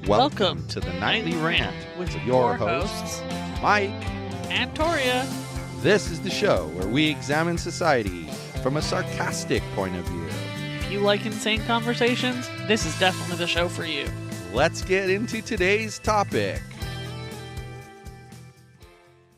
Welcome to the Nightly Rant with your hosts, Mike and Torya. This is the show where we examine society from a sarcastic point of view. If you like insane conversations, this is definitely the show for you. Let's get into today's topic.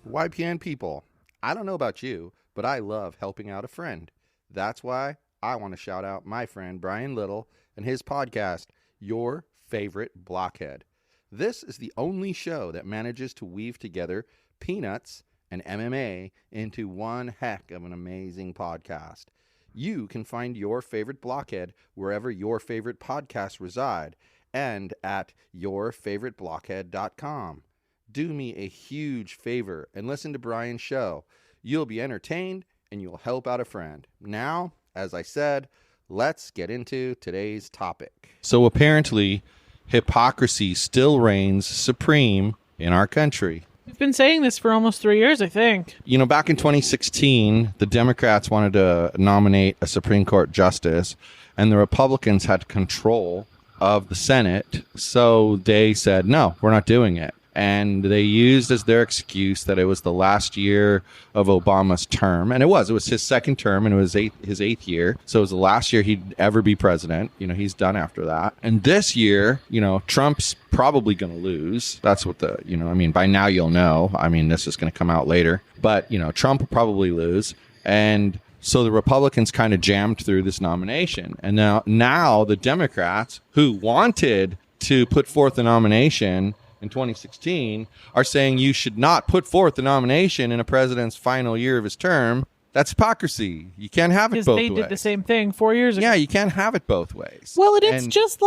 YPN people, I don't know about you, but I love helping out a friend. That's why I want to shout out my friend Brian Little and his podcast, Your Favorite Blockhead. This is the only show that manages to weave together peanuts and MMA into one heck of an amazing podcast. You can find Your Favorite Blockhead wherever your favorite podcasts reside and at yourfavoriteblockhead.com. Do me a huge favor and listen to Brian's show. You'll be entertained and you'll help out a friend. Now, as I said, let's get into today's topic. So apparently, hypocrisy still reigns supreme in our country. We've been saying this for almost 3 years, I think. You know, back in 2016, the Democrats wanted to nominate a Supreme Court justice, and the Republicans had control of the Senate. So they said, no, we're not doing it. And they used as their excuse that it was the last year of Obama's term. And it was his second term, and it was his eighth year. So it was the last year he'd ever be president. You know, he's done after that. And this year, you know, Trump's probably going to lose. That's what by now you'll know. I mean, this is going to come out later. But, you know, Trump will probably lose. And so the Republicans kind of jammed through this nomination. And now the Democrats, who wanted to put forth a nomination in 2016, are saying you should not put forth the nomination in a president's final year of his term. That's hypocrisy. You can't have it both ways. Because they did the same thing 4 years ago. Yeah, you can't have it both ways. Well, it's just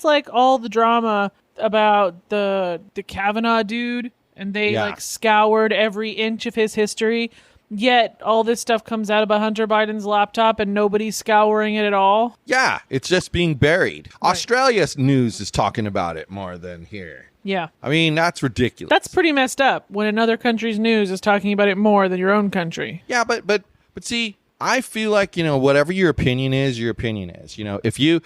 like all the drama about the Kavanaugh dude, and they scoured every inch of his history. Yet all this stuff comes out about Hunter Biden's laptop and nobody's scouring it at all. Yeah, it's just being buried. Right. Australia's news is talking about it more than here. Yeah. I mean, that's ridiculous. That's pretty messed up when another country's news is talking about it more than your own country. Yeah, but see, I feel like, you know, whatever your opinion is, your opinion is. You know, if you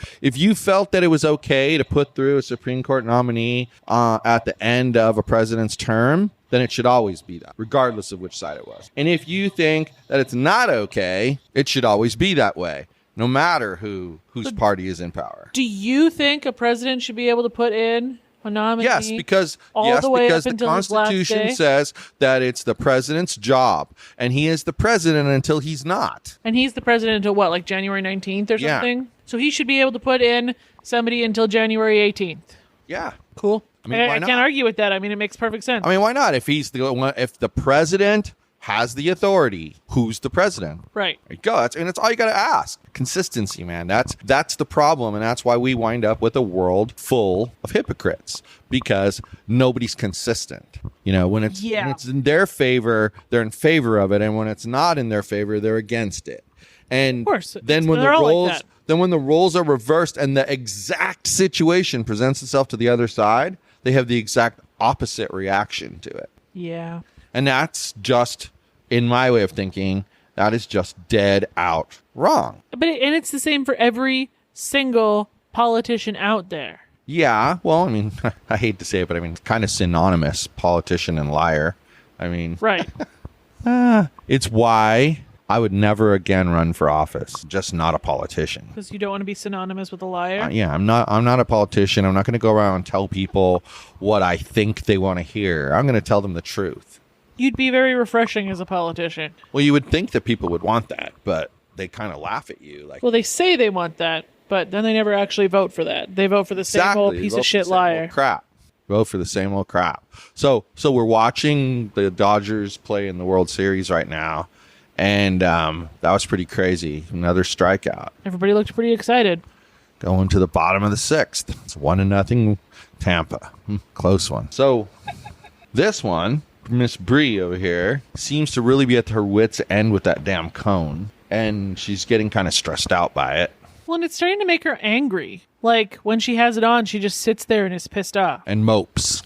felt that it was okay to put through a Supreme Court nominee at the end of a president's term, then it should always be that, regardless of which side it was. And if you think that it's not okay, it should always be that way, no matter whose party is in power. Do you think a president should be able to put in a nominee? Yes, because the Constitution says that it's the president's job, and he is the president until he's not. And he's the president until what, like January 19th or something? Yeah. So he should be able to put in somebody until January 18th. Yeah. Cool. I mean, why not? I can't argue with that. I mean, it makes perfect sense. I mean, why not? If the president has the authority, who's the president? Right. There you go. It's all you got to ask. Consistency, man. That's the problem, and that's why we wind up with a world full of hypocrites, because nobody's consistent. You know, when it's in their favor, they're in favor of it, and when it's not in their favor, they're against it. And of course, then when the roles are reversed and the exact situation presents itself to the other side, they have the exact opposite reaction to it. Yeah. And that's just, in my way of thinking, that is just dead out wrong. But it's the same for every single politician out there. Yeah. Well, I mean, I hate to say it, but I mean, it's kind of synonymous, politician and liar. I mean. Right. It's why I would never again run for office. Just not a politician. Because you don't want to be synonymous with a liar? Yeah, I'm not a politician. I'm not going to go around and tell people what I think they want to hear. I'm going to tell them the truth. You'd be very refreshing as a politician. Well, you would think that people would want that, but they kind of laugh at you. Well, they say they want that, but then they never actually vote for that. They vote for the same old piece of shit liar. Crap. Vote for the same old crap. So we're watching the Dodgers play in the World Series right now. And that was pretty crazy. Another strikeout. Everybody looked pretty excited. Going to the bottom of the sixth. It's 1-0 Tampa. Close one. So this one, Miss Brie over here, seems to really be at her wit's end with that damn cone. And she's getting kind of stressed out by it. Well, and it's starting to make her angry. Like, when she has it on, she just sits there and is pissed off. And mopes.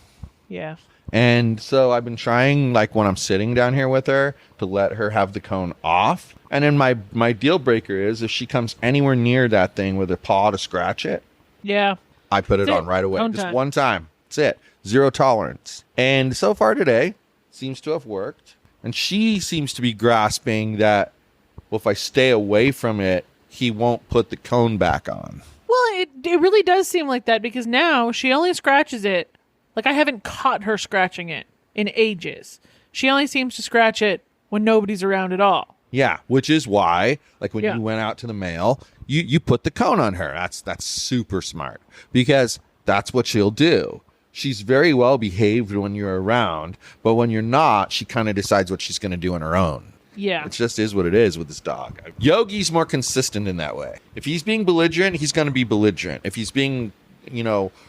Yeah. And so I've been trying, like when I'm sitting down here with her, to let her have the cone off. And then my deal breaker is if she comes anywhere near that thing with her paw to scratch it. Yeah. I put it on right away. Just one time. That's it. Zero tolerance. And so far today, seems to have worked. And she seems to be grasping that, well, if I stay away from it, he won't put the cone back on. Well, it really does seem like that because now she only scratches it. Like, I haven't caught her scratching it in ages. She only seems to scratch it when nobody's around at all. Yeah, which is why, like when you went out to the mail, you put the cone on her. That's super smart because that's what she'll do. She's very well behaved when you're around, but when you're not, she kind of decides what she's going to do on her own. Yeah. It just is what it is with this dog. Yogi's more consistent in that way. If he's being belligerent, he's going to be belligerent. If he's being,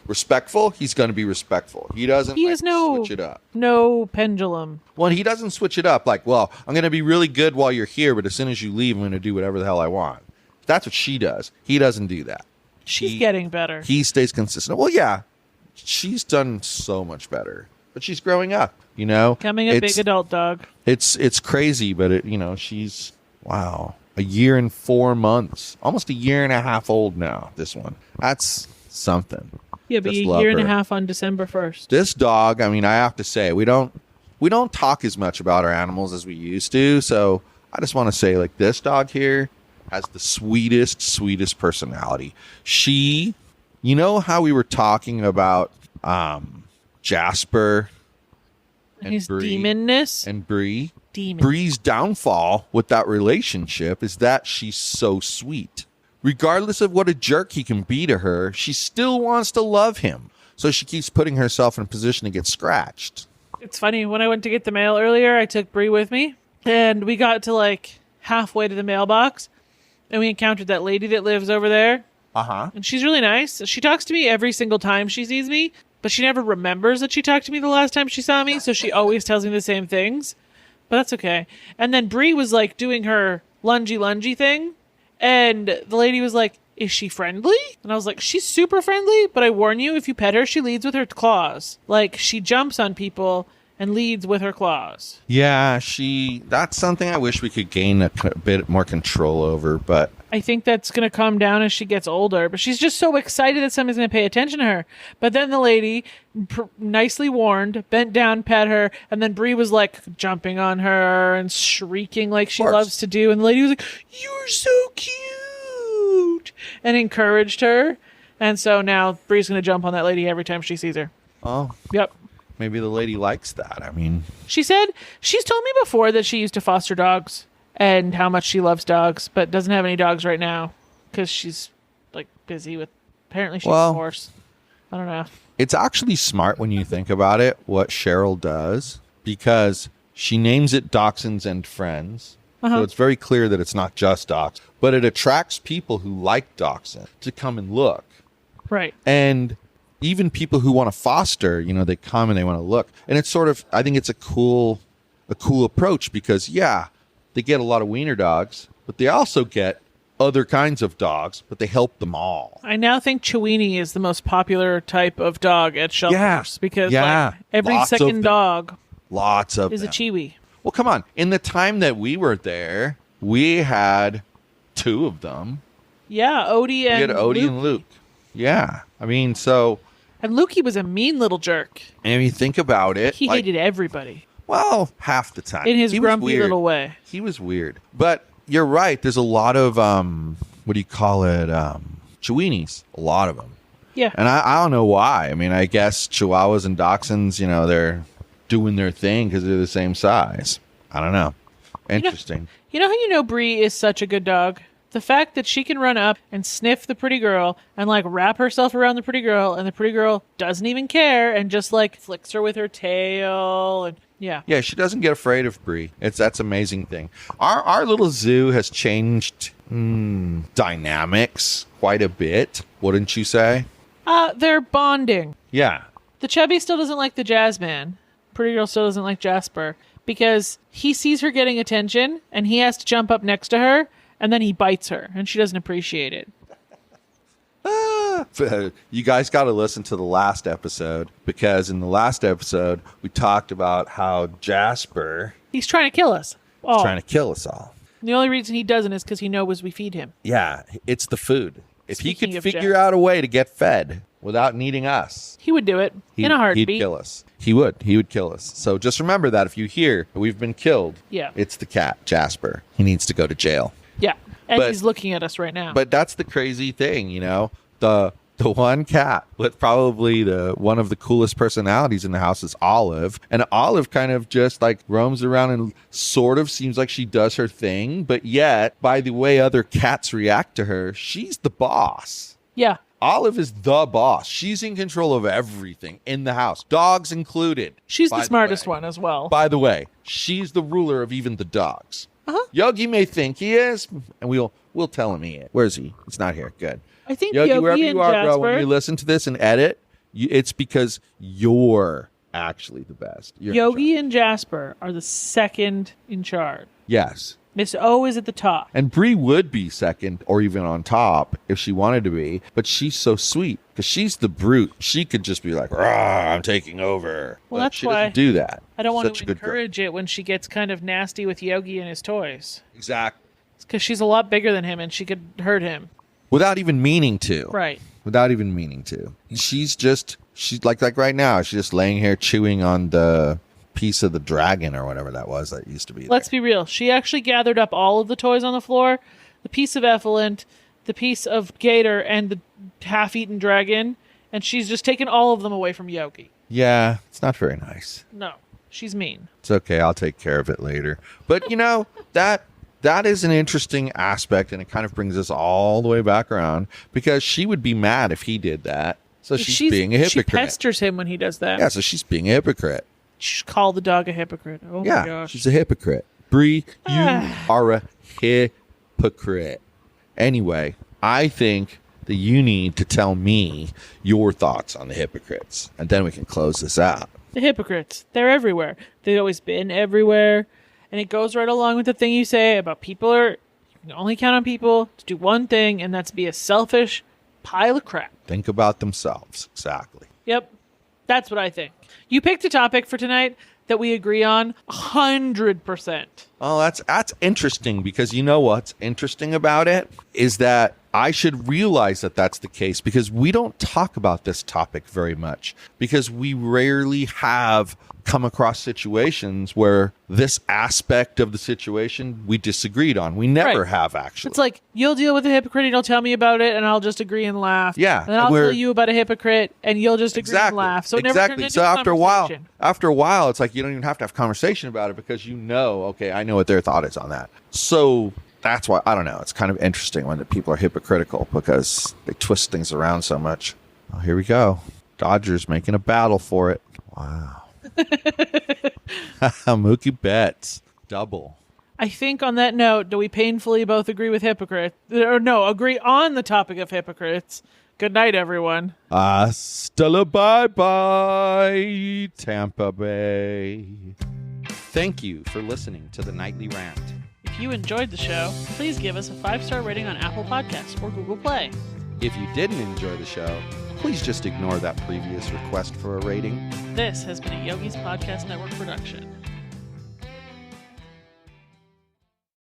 respectful, he's going to be respectful. He doesn't switch it up. No pendulum. Well, he doesn't switch it up like, well, I'm going to be really good while you're here, but as soon as you leave, I'm going to do whatever the hell I want. That's what she does. He doesn't do that. She's getting better. He stays consistent. Well, yeah. She's done so much better, but she's growing up, Becoming a big adult dog. It's crazy, but she's, wow, a year and 4 months, almost a year and a half old now, this one. That's something. Yeah, but a year and a half on December 1st. This dog, I have to say, we don't talk as much about our animals as we used to, so I just want to say, like, this dog here has the sweetest personality. She... You know how we were talking about Jasper and his Brie demonness and Brie? Demon. Brie's downfall with that relationship is that she's so sweet. Regardless of what a jerk he can be to her, she still wants to love him. So she keeps putting herself in a position to get scratched. It's funny. When I went to get the mail earlier, I took Brie with me. And we got to like halfway to the mailbox. And we encountered that lady that lives over there. Uh-huh. And she's really nice. She talks to me every single time she sees me, but she never remembers that she talked to me the last time she saw me, so she always tells me the same things. But that's okay. And then Brie was like doing her lungy thing, and the lady was like, "Is she friendly?" And I was like, "She's super friendly, but I warn you, if you pet her, she leads with her claws. Like, she jumps on people and leads with her claws." Yeah, that's something I wish we could gain a bit more control over, but I think that's going to calm down as she gets older. But she's just so excited that somebody's going to pay attention to her. But then the lady, nicely warned, bent down, pet her, and then Brie was like jumping on her and shrieking like she loves to do. And the lady was like, "You're so cute," and encouraged her. And so now Brie's going to jump on that lady every time she sees her. Oh. Yep. Maybe the lady likes that. She's told me before that she used to foster dogs and how much she loves dogs, but doesn't have any dogs right now because she's like busy with, apparently she's a horse. I don't know. It's actually smart when you think about it, what Cheryl does, because she names it Dachshunds and Friends. So it's very clear that it's not just dogs, but it attracts people who like dachshunds to come and look. Right. And even people who want to foster, they come and they want to look. And it's sort of, I think it's a cool approach because, yeah, they get a lot of wiener dogs, but they also get other kinds of dogs, but they help them all. I now think Chiweenie is the most popular type of dog at shelters because like, every second dog is a Chiwi. Well, come on. In the time that we were there, we had 2 of them. Yeah, Odie and Luke. Yeah. And Lukey was a mean little jerk. And if you think about it, he hated everybody. Well, half the time. In his grumpy little way. He was weird. But you're right. There's a lot of, what do you call it? Chiweenies. A lot of them. Yeah. And I don't know why. I guess Chihuahuas and Dachshunds, they're doing their thing because they're the same size. I don't know. Interesting. You know how Brie is such a good dog? The fact that she can run up and sniff the pretty girl and like wrap herself around the pretty girl and the pretty girl doesn't even care and just like flicks her with her tail and yeah. Yeah, she doesn't get afraid of Brie. That's amazing thing. Our little zoo has changed dynamics quite a bit, wouldn't you say? They're bonding. Yeah. The chubby still doesn't like the jazz man. Pretty girl still doesn't like Jasper because he sees her getting attention and he has to jump up next to her. And then he bites her, and she doesn't appreciate it. You guys got to listen to the last episode, because in the last episode, we talked about how Jasper... He's trying to kill us all. He's trying to kill us all. And the only reason he doesn't is because he knows we feed him. Yeah, it's the food. If he could figure out a way to get fed, without needing us. He would do it in a heartbeat. He'd kill us. He would kill us. So just remember that if you hear we've been killed, it's the cat, Jasper. He needs to go to jail. Yeah. And he's looking at us right now. But that's the crazy thing, you know, the one cat with probably one of the coolest personalities in the house is Olive. And Olive kind of just like roams around and sort of seems like she does her thing. But yet, by the way other cats react to her, she's the boss. Yeah. Olive is the boss. She's in control of everything in the house, dogs included. She's the smartest one as well. By the way, she's the ruler of even the dogs. Yogi may think he is, and we'll tell him he is. Where is he? He's not here. Good. I think Yogi, wherever and you are, Jasper, bro, when you listen to this and edit, it's because you're actually the best. Yogi and Jasper are the second in charge. Yes. Miss O is at the top. And Bree would be second or even on top if she wanted to be, but she's so sweet because she's the brute. She could just be like, "Rah, I'm taking over." Well, but that's she why doesn't do that. I don't want Such to a good girl. encourage it when she gets kind of nasty with Yogi and his toys. Exactly. It's because she's a lot bigger than him and she could hurt him. Without even meaning to. Right. Without even meaning to. She's like right now, she's just laying here chewing on the piece of the dragon or whatever that was that used to be there. Let's be real. She actually gathered up all of the toys on the floor, the piece of Effluent, the piece of Gator, and the half-eaten dragon, and she's just taken all of them away from Yogi. Yeah, it's not very nice. No, she's mean. It's okay. I'll take care of it later. But, you know, that is an interesting aspect, and it kind of brings us all the way back around because she would be mad if he did that. So she's being a hypocrite. She pesters him when he does that. Yeah, so she's being a hypocrite. Call the dog a hypocrite. Oh yeah, my gosh. She's a hypocrite. Bree, you are a hypocrite. Anyway, I think that you need to tell me your thoughts on the hypocrites, and then we can close this out. The hypocrites, they're everywhere. They've always been everywhere. And it goes right along with the thing you say about you can only count on people to do one thing, and that's be a selfish pile of crap. Think about themselves. Exactly. Yep. That's what I think. You picked a topic for tonight that we agree on 100%. Oh, that's interesting because you know what's interesting about it is that I should realize that that's the case because we don't talk about this topic very much because we rarely have come across situations where this aspect of the situation we disagreed on. We never have, actually. It's like, you'll deal with a hypocrite and you'll tell me about it and I'll just agree and laugh. Yeah. And then I'll tell you about a hypocrite and you'll just agree and laugh. So it never turns into so a conversation. after a while, it's like you don't even have to have a conversation about it because you know, okay, I know what their thought is on that. So that's why, I don't know, it's kind of interesting when the people are hypocritical because they twist things around so much. Oh, here we go. Dodgers making a battle for it. Wow. Mookie Betts. Double. I think on that note, do we painfully both agree with hypocrites? Or no, agree on the topic of hypocrites. Good night, everyone. Hasta la bye-bye, Tampa Bay. Thank you for listening to the Nightly Rant. If you enjoyed the show, please give us a 5-star rating on Apple Podcasts or Google Play. If you didn't enjoy the show, please just ignore that previous request for a rating. This has been a Yogi's Podcast Network production.